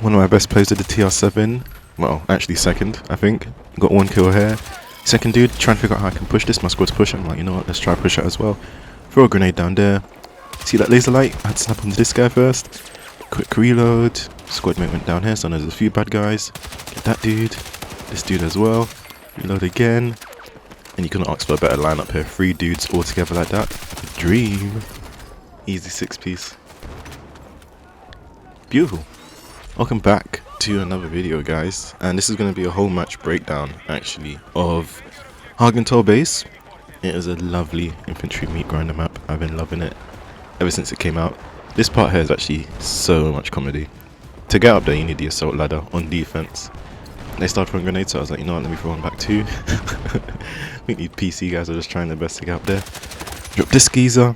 One of my best plays with the TR7. Well, actually second, I think. Got one kill here. Second dude, trying to figure out how I can push this. My squad's push it. I'm like, you know what, let's try push it as well. Throw a grenade down there. See that laser light? I had to snap onto this guy first. Quick reload. Squad mate went down here, so there's a few bad guys. Get that dude. This dude as well. Reload again. And you couldn't ask for a better lineup here. 3 dudes all together like that. Dream. Easy 6-piece. Beautiful. Welcome back to another video, guys. And this is going to be a whole match breakdown, actually, of Hagental base. It is a lovely infantry meat grinder map. I've been loving it ever since it came out. This part here is actually so much comedy. To get up there, you need the assault ladder on defense. They started throwing grenades, so I was like, you know what, let me throw one back too. I think these PC guys are just trying their best to get up there. Drop this geezer.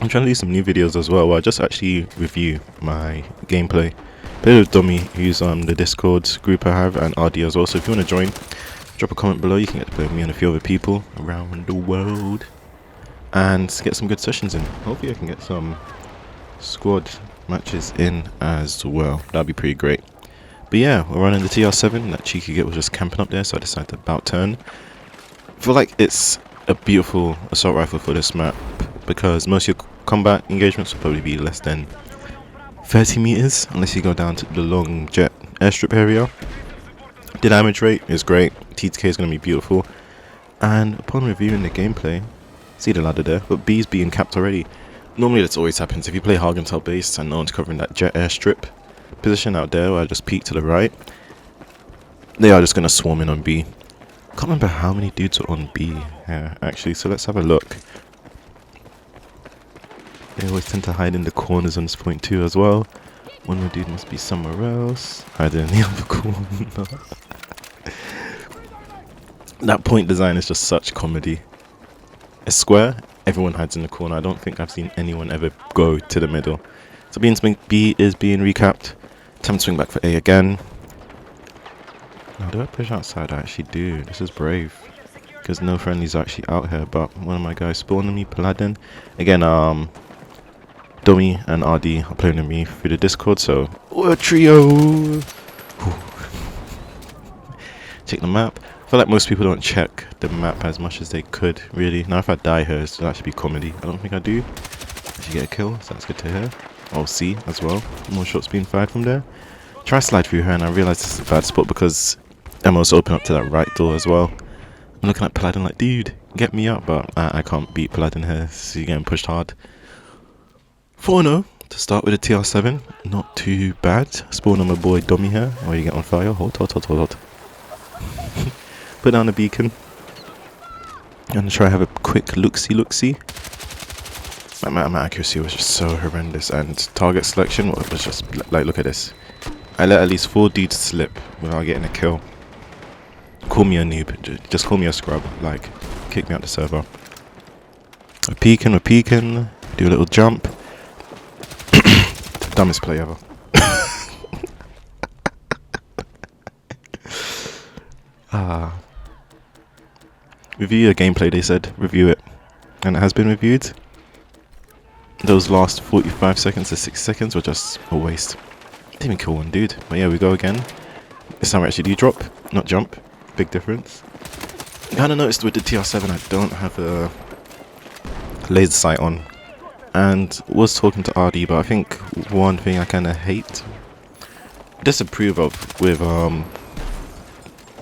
I'm trying to do some new videos as well, where I just actually review my gameplay. Play with Dummy, who's on the Discord group I have, and RD as well. So if you want to join, drop a comment below. You can get to play with me and a few other people around the world. And get some good sessions in. Hopefully I can get some squad matches in as well. That'd be pretty great. But yeah, we're running the TR7. That cheeky git was just camping up there, so I decided to about turn. I feel like it's a beautiful assault rifle for this map, because most of your combat engagements will probably be less than 30 meters, unless you go down to the long jet airstrip area. The damage rate is great. TTK is going to be beautiful. And upon reviewing the gameplay, see the ladder there, but B's being capped already. Normally this always happens if you play Hagental base and no one's covering that jet airstrip position out there, where I just peek to the right. They are just going to swarm in on B. Can't remember how many dudes are on B here, actually, so let's have a look. They always tend to hide in the corners on this point too as well. One more dude must be somewhere else, hiding in the other corner. That point design is just such comedy. A square, everyone hides in the corner. I don't think I've seen anyone ever go to the middle. So B is being recapped. Time to swing back for A again. Now, do I push outside? I actually do. This is brave, because no friendlies are actually out here. But one of my guys spawned on me, Paladin. Again, Dummy and RD are playing with me through the Discord, so we're a trio. Check the map. I feel like most people don't check the map as much as they could, really. Now, if I die here, it's actually be comedy. I don't think I do. I should get a kill, so that's good to hear. Oh, C as well. More shots being fired from there. Try to slide through here, and I realize this is a bad spot because Emma's open up to that right door as well. I'm looking at Paladin like, dude, get me up, but I can't beat Paladin here, so you're getting pushed hard. 4-0 to start with a TR7. Not too bad. Spawn on my boy Dummy here. Oh, you get on fire. Hold. Put down the beacon. I'm gonna try to have a quick look-see. My accuracy was just so horrendous, and target selection was just like, look at this. I let at least 4 dudes slip without getting a kill. Call me a noob, just call me a scrub, like, kick me out the server. We're peeking, do a little jump. Dumbest play ever. Review your gameplay, they said. Review it. And it has been reviewed. Those last 45 seconds to 6 seconds were just a waste. Didn't even kill one dude. But yeah, we go again. This time I actually do drop, not jump. Big difference. I kind of noticed with the TR7 I don't have a laser sight on. And was talking to RD, but I think one thing I kind of hate, disapprove of with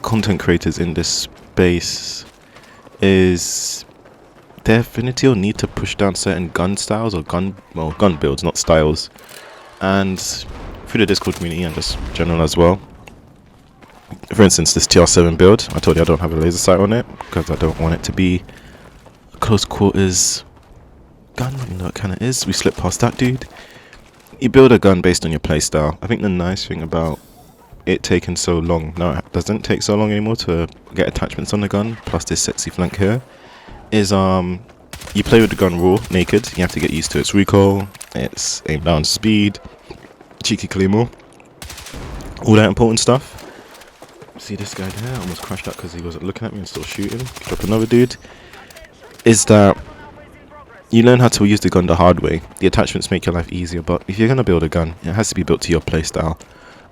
content creators in this space is their affinity or need to push down certain gun styles or gun builds, not styles. And through the Discord community and just general as well. For instance, this TR7 build, I told you I don't have a laser sight on it because I don't want it to be a close quarters gun, even though it kind of is. We slipped past that dude. You build a gun based on your playstyle. I think the nice thing about it taking so long, no, it doesn't take so long anymore to get attachments on the gun, plus this sexy flank here, is you play with the gun raw, naked. You have to get used to its recoil, its aim down speed, cheeky claymore, all that important stuff. See this guy there, almost crashed out because he wasn't looking at me and still shooting. Drop another dude. Is that you learn how to use the gun the hard way. The attachments make your life easier, but if you're going to build a gun, it has to be built to your playstyle.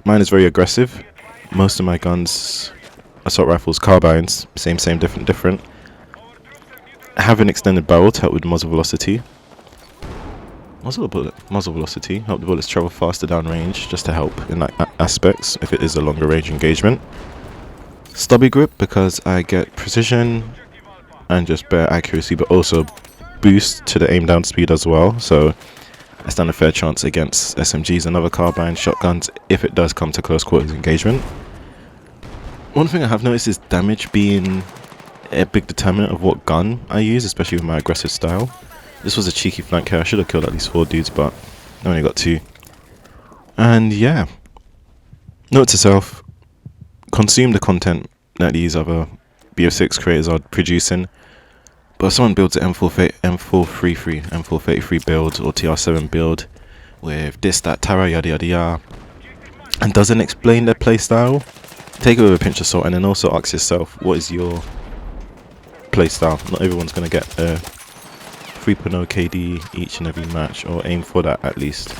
Mine is very aggressive. Most of my guns, assault rifles, carbines, same, different. I have an extended barrel to help with muzzle velocity. Muzzle velocity, help the bullets travel faster downrange, just to help in that aspects if it is a longer range engagement. Stubby grip, because I get precision and just bare accuracy, but also boost to the aim down speed as well, so I stand a fair chance against SMGs and other carbine shotguns if it does come to close quarters engagement. One thing I have noticed is damage being a big determinant of what gun I use, especially with my aggressive style. This was a cheeky flank here. I should have killed at least 4 dudes, but I only got 2. And yeah, note to self, consume the content that these other BF6 creators are producing. But if someone builds an M433 build or TR7 build with this, that, Tara, yada yada yada, and doesn't explain their playstyle, take it with a pinch of salt, and then also ask yourself, what is your playstyle? Not everyone's going to get a 3.0 KD each and every match, or aim for that at least.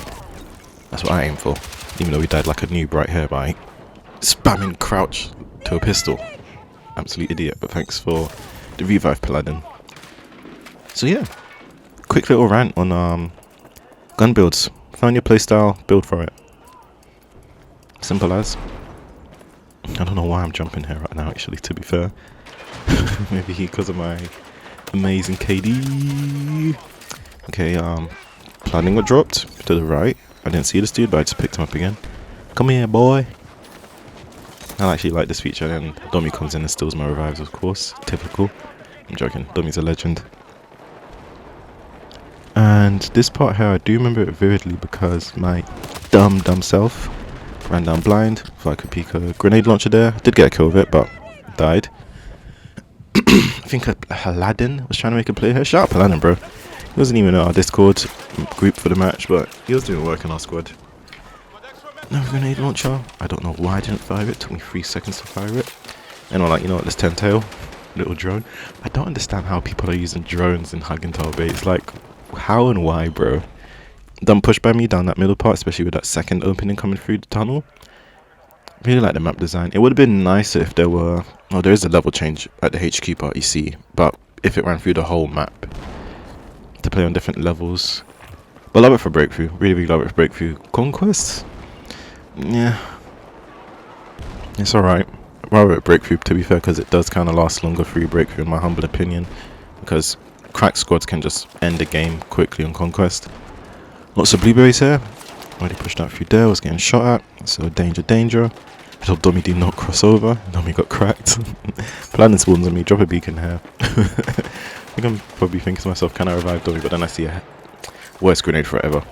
That's what I aim for, even though we died like a noob right here by spamming crouch to a pistol. Absolute idiot, but thanks for the revive, Paladin. So yeah, quick little rant on gun builds. Find your playstyle, build for it. Simple as. I don't know why I'm jumping here right now, actually, to be fair. Maybe because of my amazing KD. Okay, planning got dropped to the right. I didn't see this dude, but I just picked him up again. Come here, boy. I actually like this feature, and Domi comes in and steals my revives, of course. Typical. I'm joking, Domi's a legend. And this part here, I do remember it vividly because my dumb self ran down blind. If I could peek a grenade launcher there. Did get a kill with it, but died. I think Paladin was trying to make a play here. Shout out Paladin, bro. He wasn't even in our Discord group for the match, but he was doing work in our squad. No grenade launcher. I don't know why I didn't fire it. Took me 3 seconds to fire it. And I'm like, you know what, let's 10-tail. Little drone. I don't understand how people are using drones in Hagental base. Like, how and why, bro? Done pushed by me down that middle part, especially with that second opening coming through the tunnel. Really like the map design. It would have been nicer if there were... Oh, there is a level change at the HQ part, you see. But if it ran through the whole map to play on different levels. But love it for Breakthrough. Really love it for Breakthrough. Conquest? Yeah. It's alright. Rather at Breakthrough, to be fair, because it does kind of last longer through Breakthrough, in my humble opinion. Because crack squads can just end the game quickly on Conquest. Lots of blueberries here. Already pushed out through there, was getting shot at. So danger. I told Domi do not cross over. Domi got cracked. Paladin spawns on me, drop a beacon here. I think I'm probably thinking to myself, can I revive Domi? But then I see a worst grenade forever.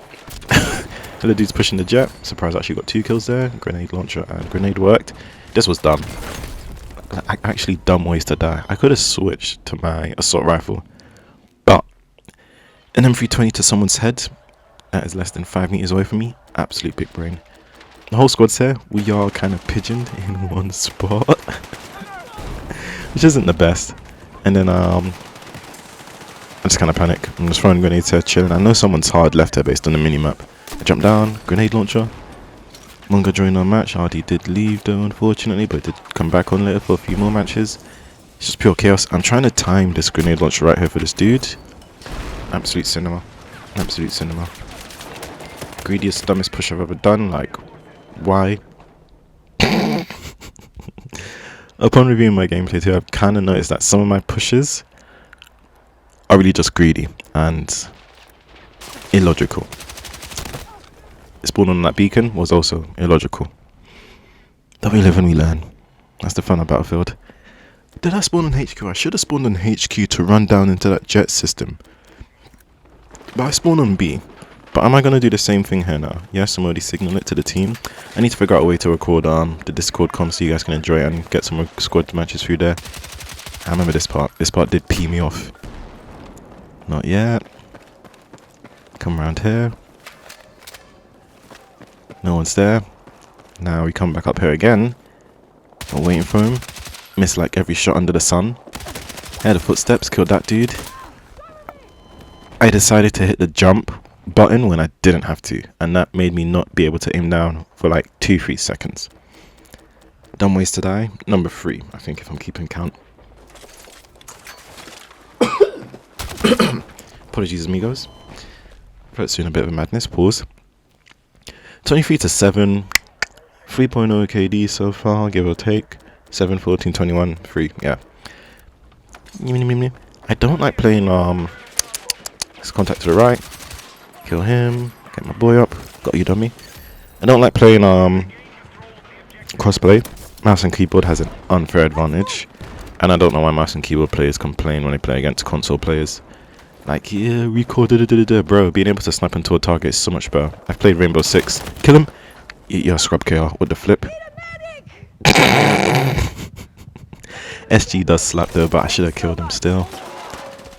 The dude's pushing the jet. Surprised I actually got 2 kills there. Grenade launcher and grenade worked. This was dumb. Actually dumb ways to die. I could have switched to my assault rifle. But an M320 to someone's head that is less than 5 meters away from me. Absolute big brain. The whole squad's here. We are kind of pigeoned in one spot. Which isn't the best. And then I just kind of panic. I'm just throwing grenades here, chilling. I know someone's hard left here based on the minimap. I jump down, grenade launcher. Munga joined our match. RD did leave though, unfortunately, but did come back on later for a few more matches. It's just pure chaos. I'm trying to time this grenade launcher right here for this dude. Absolute cinema. Absolute cinema. Greediest, dumbest push I've ever done. Like, why? Upon reviewing my gameplay too, I've kind of noticed that some of my pushes are really just greedy and illogical. Spawning on that beacon was also illogical. That we live and we learn. That's the fun of Battlefield. Did I spawn on HQ? I should have spawned on HQ to run down into that jet system. But I spawned on B. But am I going to do the same thing here now? Yes, I'm already signaling it to the team. I need to figure out a way to record the Discord comms so you guys can enjoy it and get some squad matches through there. I remember this part. This part did pee me off. Not yet. Come around here. No one's there. Now we come back up here again. I'm waiting for him. Missed like every shot under the sun. Heard the footsteps, killed that dude. I decided to hit the jump button when I didn't have to, and that made me not be able to aim down for like 2-3 seconds. Dumb ways to die. Number 3, I think, if I'm keeping count. Apologies, amigos. Let's do a bit of a madness. Pause. 23-7. 3.0 KD so far, give or take. 7, 14, 21, 3. Yeah. I don't like playing let's contact to the right. Kill him. Get my boy up. Got you, dummy. I don't like playing crossplay. Mouse and keyboard has an unfair advantage, and I don't know why mouse and keyboard players complain when they play against console players. Like, yeah, record, bro. Being able to snipe into a target is so much better. I've played Rainbow Six. Kill him. Yeah, scrub KR with the flip. SG does slap though, but I should have killed him still.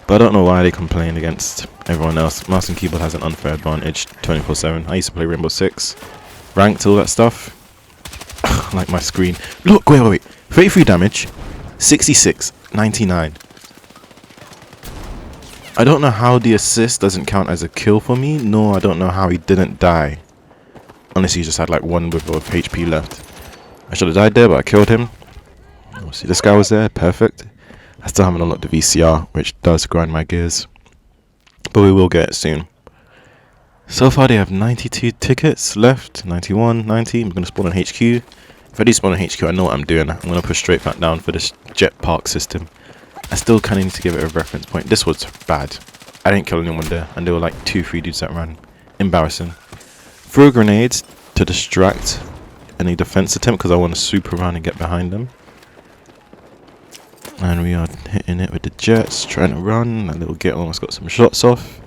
But I don't know why they complain against everyone else. Mouse and keyboard has an unfair advantage 24/7. I used to play Rainbow Six, ranked, all that stuff. Like my screen. Look, wait. 33 damage, 66, 99. I don't know how the assist doesn't count as a kill for me, nor I don't know how he didn't die. Unless he just had like 1 whiff of HP left. I should have died there, but I killed him. Oh, see, this guy was there, perfect. I still haven't unlocked the VCR, which does grind my gears. But we will get it soon. So far they have 92 tickets left, 91, 90. I'm going to spawn on HQ. If I do spawn on HQ, I know what I'm doing. I'm going to push straight back down for this jet park system. I still kind of need to give it a reference point. This was bad. I didn't kill anyone there, and there were like 2-3 dudes that ran. Embarrassing. Throw grenades to distract any defense attempt because I want to super run and get behind them. And we are hitting it with the jets, trying to run. That little git almost got some shots off.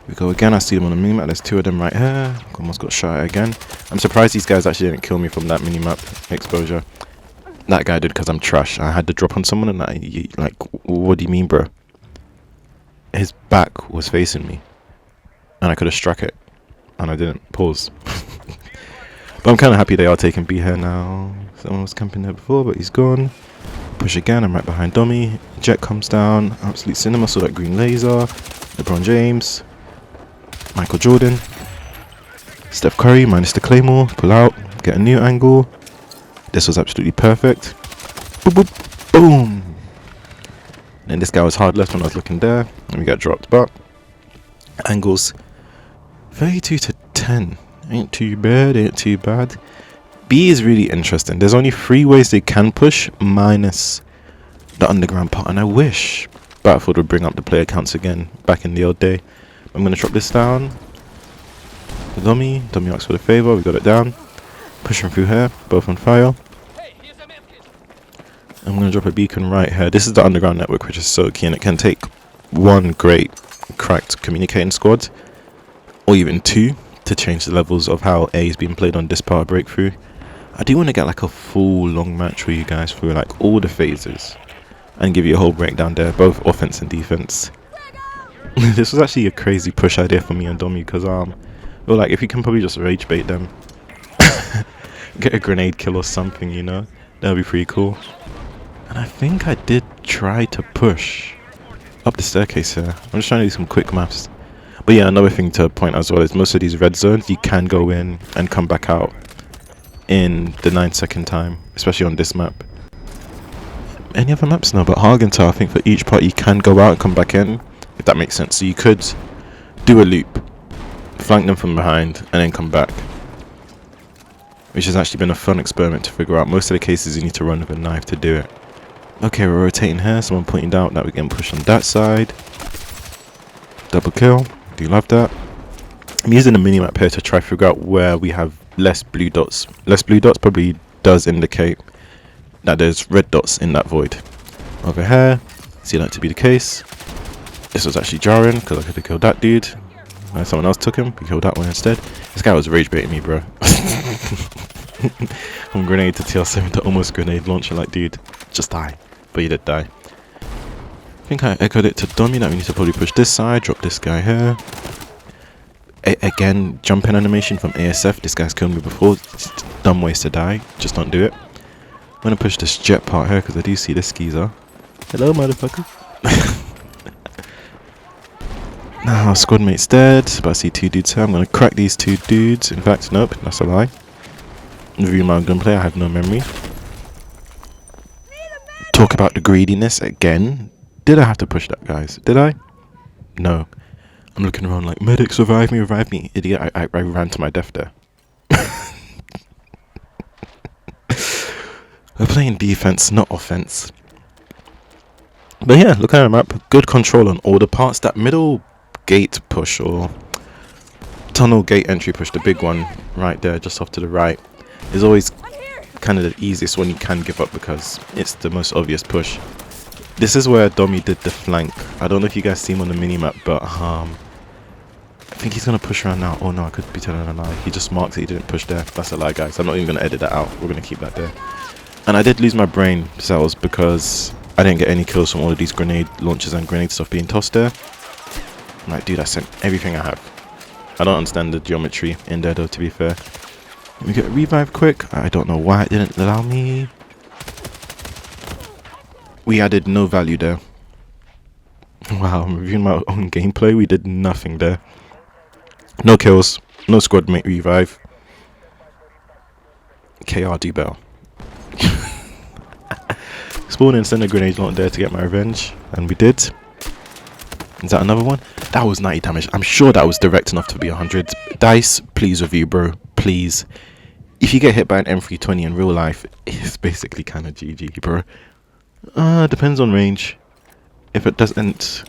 We go again. I see them on the minimap. There's 2 of them right here. Almost got shot at again. I'm surprised these guys actually didn't kill me from that minimap exposure. That guy did because I'm trash. I had to drop on someone and like, what do you mean, bro? His back was facing me. And I could have struck it. And I didn't. Pause. But I'm kind of happy they are taking B here now. Someone was camping there before, but he's gone. Push again. I'm right behind Dummy. Jet comes down. Absolute cinema. Saw that green laser. LeBron James. Michael Jordan. Steph Curry minus the Claymore. Pull out. Get a new angle. This was absolutely perfect. Boop, boop, boom. And this guy was hard left when I was looking there. And we got dropped. But angles 32-10. Ain't too bad. Ain't too bad. B is really interesting. There's only 3 ways they can push minus the underground part. And I wish Battlefield would bring up the player counts again back in the old day. I'm going to drop this down. The dummy asks for the favor. We got it down. Pushing through here. Both on fire. I'm going to drop a beacon right here. This is the underground network, which is so key. And it can take 1 great cracked communicating squad. Or even 2 to change the levels of how A is being played on this part of Breakthrough. I do want to get like a full long match for you guys through like all the phases. And give you a whole breakdown there. Both offense and defense. This was actually a crazy push idea for me and Domi because well, like if you can probably just rage bait them, get a grenade kill or something, you know, that would be pretty cool. And I think I did try to push up the staircase here. I'm just trying to do some quick maths. But yeah, another thing to point out as well is most of these red zones you can go in and come back out in the 9-second time, especially on this map. Any other maps? No, but Hagental, I think for each part you can go out and come back in. If that makes sense. So you could do a loop, flank them from behind, and then come back. Which has actually been a fun experiment to figure out. Most of the cases you need to run with a knife to do it. Okay, we're rotating here. Someone pointed out that we're getting pushed on that side. Double kill. Do you love that? I'm using the minimap here to try to figure out where we have less blue dots. Less blue dots probably does indicate that there's red dots in that void. Over here, see that to be the case. This was actually jarring because I could have killed that dude. Someone else took him. We killed that one instead. This guy was rage baiting me, bro. From grenade to TR7 to almost grenade launcher, like, dude, just die. But he did die. I think I echoed it to Dummy that we need to probably push this side, drop this guy here. Again, jumping animation from ASF. This guy's killed me before. It's dumb ways to die. Just don't do it. I'm gonna push this jet part here because I do see this skeezer. Hello, motherfucker. Now squad mate's dead, but I see 2 dudes here. I'm gonna crack these 2 dudes. In fact, nope, that's a lie. Review my gunplay, I have no memory. Talk about the greediness again. Did I have to push that, guys? Did I? No. I'm looking around like, medic, revive me, idiot. I ran to my death there. We're playing defense, not offense. But yeah, look at the map. Good control on all the parts. That middle gate push or tunnel gate entry push, the big one right there, just off to the right, is always kind of the easiest one you can give up because it's the most obvious push. This is where Domi did the flank. I don't know if you guys see him on the minimap, but I think he's going to push around now. Oh no, I could be telling a lie. He just marks that he didn't push there. That's a lie, guys. I'm not even going to edit that out. We're going to keep that there. And I did lose my brain cells because I didn't get any kills from all of these grenade launchers and grenade stuff being tossed there. I'm like, dude, I sent everything I have. I don't understand the geometry in there though, to be fair. Let me get a revive quick. I don't know why it didn't allow me. We added no value there. Wow, I'm reviewing my own gameplay. We did nothing there. No kills. No squad mate revive. KRD Bell. Spawn and send a grenade launcher there to get my revenge. And we did. Is that another one? That was 90 damage. I'm sure that was direct enough to be 100. Dice, please review, bro. Please. If you get hit by an M320 in real life, it's basically kind of GG, bro. Depends on range. If it doesn't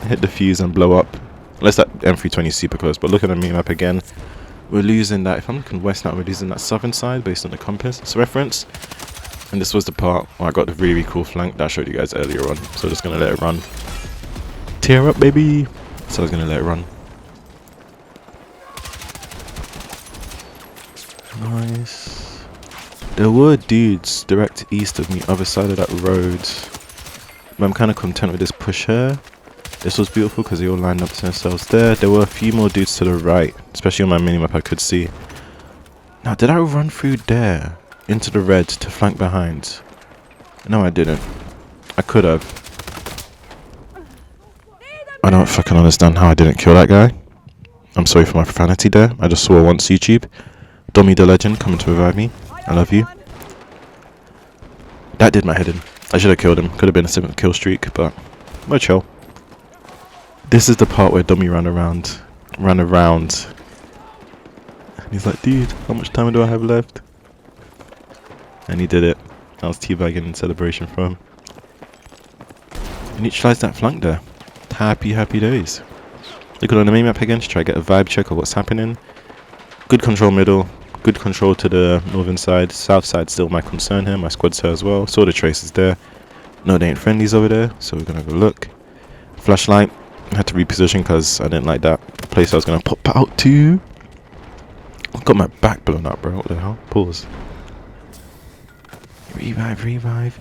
hit the fuse and blow up, unless that M320 is super close. But look at the map again. We're losing that. If I'm looking west now, we're losing that southern side based on the compass reference. And this was the part where I got the really cool flank that I showed you guys earlier on. So just going to let it run. Tear up, baby. So I was going to let it run. Nice. There were dudes direct east of me, other side of that road. But I'm kind of content with this push here. This was beautiful because they all lined up to themselves there. There were a few more dudes to the right, especially on my minimap I could see. Now, did I run through there into the red to flank behind? No, I didn't. I could have. I don't fucking understand how I didn't kill that guy. I'm sorry for my profanity there. I just saw once YouTube. Domi the legend coming to revive me. I love you. That did my head in. I should have killed him. Could have been a 7th kill streak, but we're chill. This is the part where Domi ran around. And he's like, dude, how much time do I have left? And he did it. I was teabagging in celebration for him. And neutralized that flank there. Happy, happy days. Look on the main map again to try to get a vibe check of what's happening. Good control middle. Good control to the northern side. South side still my concern here. My squad's here as well. Saw the traces there. No, they ain't friendlies over there. So we're going to have a look. Flashlight. I had to reposition because I didn't like that place I was going to pop out to. I got my back blown up, bro. What the hell? Pause. Revive.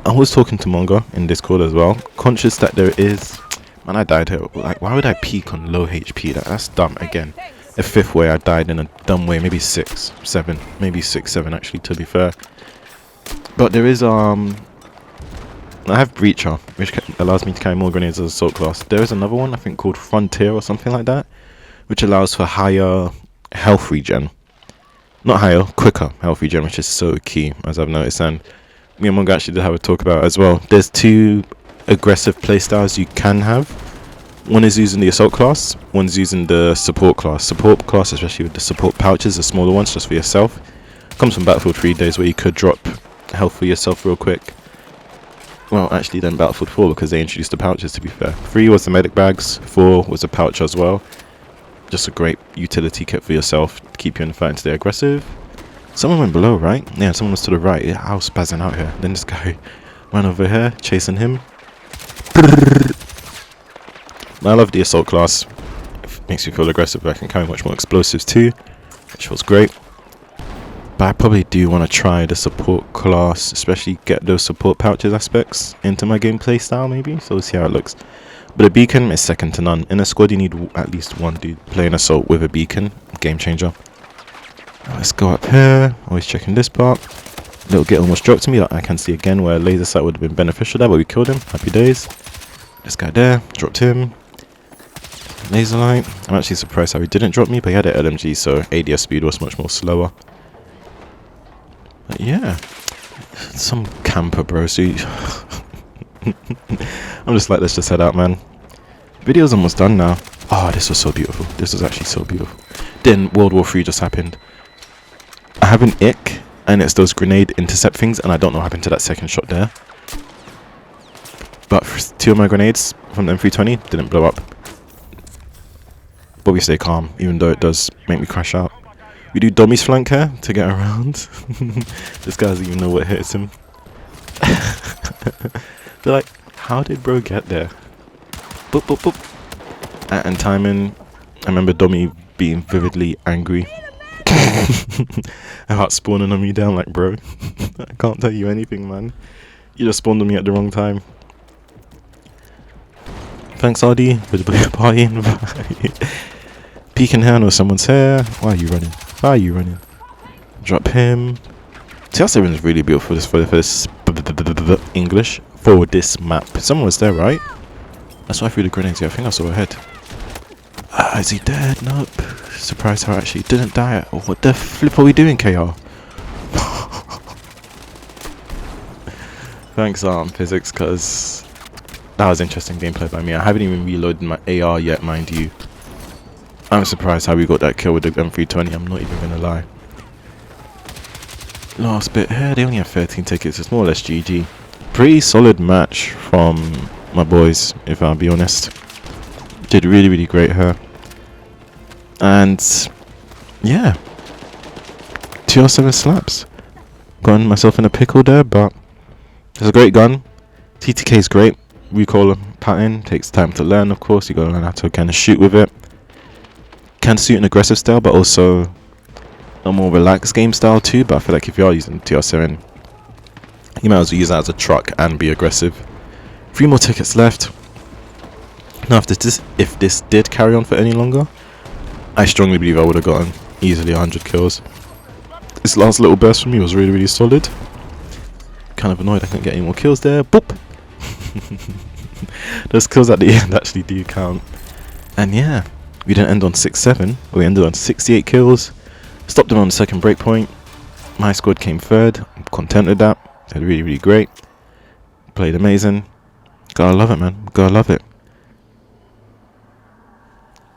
I was talking to Mongo in Discord as well. Conscious that there is... Man, I died here. Like, why would I peak on low HP? That's dumb. Again, a 5th way I died in a dumb way. Maybe 6, 7. Maybe 6, 7 actually, to be fair. But there is... I have Breacher, which allows me to carry more grenades as assault class. There is another one, I think called Frontier or something like that, which allows for higher health regen. Not higher, quicker health regen, which is so key, as I've noticed. And me and Mongo actually did have a talk about it as well. There's 2 aggressive playstyles you can have. One is using the assault class, one's using the support class. Support class, especially with the support pouches, the smaller ones, just for yourself. Comes from Battlefield 3 days where you could drop health for yourself real quick. Well, actually then Battlefield 4 because they introduced the pouches, to be fair. 3 was the medic bags, 4 was a pouch as well. Just a great utility kit for yourself to keep you in the fight and stay aggressive. Someone went below, right? Yeah, someone was to the right. Yeah, I was spazzing out here. Then this guy ran over here, chasing him. I love the assault class. It makes me feel aggressive, but I can carry much more explosives too, which was great. But I probably do want to try the support class, especially get those support pouches aspects into my gameplay style maybe, so we'll see how it looks. But a beacon is second to none. In a squad you need at least one dude playing assault with a beacon. Game changer. Now let's go up here, always checking this part. Little git almost dropped to me that I can see again where a laser sight would have been beneficial there, but we killed him. Happy days. This guy there, dropped him. Laser light. I'm actually surprised how he didn't drop me, but he had an LMG, so ADS speed was much more slower. But yeah, some camper, bro. So I'm just like, let's just head out, man. Video's almost done now. Oh, this was so beautiful. This was actually so beautiful. Then World War III just happened. I have an ick, and it's those grenade intercept things, and I don't know what happened to that second shot there. But 2 of my grenades from the M320 didn't blow up. But we stay calm, even though it does make me crash out. We do dummy's flank here to get around. This guy doesn't even know what hits him. They're like, how did bro get there? Boop, boop, boop. And timing, I remember Dummy being vividly angry about spawning on me down like, bro, I can't tell you anything, man. You just spawned on me at the wrong time. Thanks, RD, for the party invite. Peeking here, I know someone's here. Why are you running? Why are you running? Drop him. TR7 is really beautiful for this English for this map. Someone was there, right? That's why I threw the grenades here. I think I saw a head. Is he dead? Nope. Surprised how I actually didn't die. Oh, what the flip are we doing, KR? Thanks, Physics, because that was interesting gameplay by me. I haven't even reloaded my AR yet, mind you. I'm surprised how we got that kill with the M320. I'm not even gonna lie. Last bit here. They only have 13 tickets. It's more or less GG. Pretty solid match from my boys, if I'll be honest. Did really, really great here. And yeah, TR7 slaps. Gotten myself in a pickle there, but it's a great gun. TTK is great. Recoil pattern takes time to learn, of course. You gotta learn how to kind of shoot with it. Can suit an aggressive style, but also a more relaxed game style too. But I feel like if you are using TR7, you might as well use that as a truck and be aggressive. 3 more tickets left. Now, if this did carry on for any longer, I strongly believe I would have gotten easily 100 kills. This last little burst from me was really, really solid. Kind of annoyed I couldn't get any more kills there. Boop! Those kills at the end actually do count. And yeah, we didn't end on 6-7. We ended on 68 kills. Stopped them on the second breakpoint. My squad came third. I'm content with that. Did really, really great. Played amazing. Gotta love it, man. Gotta love it.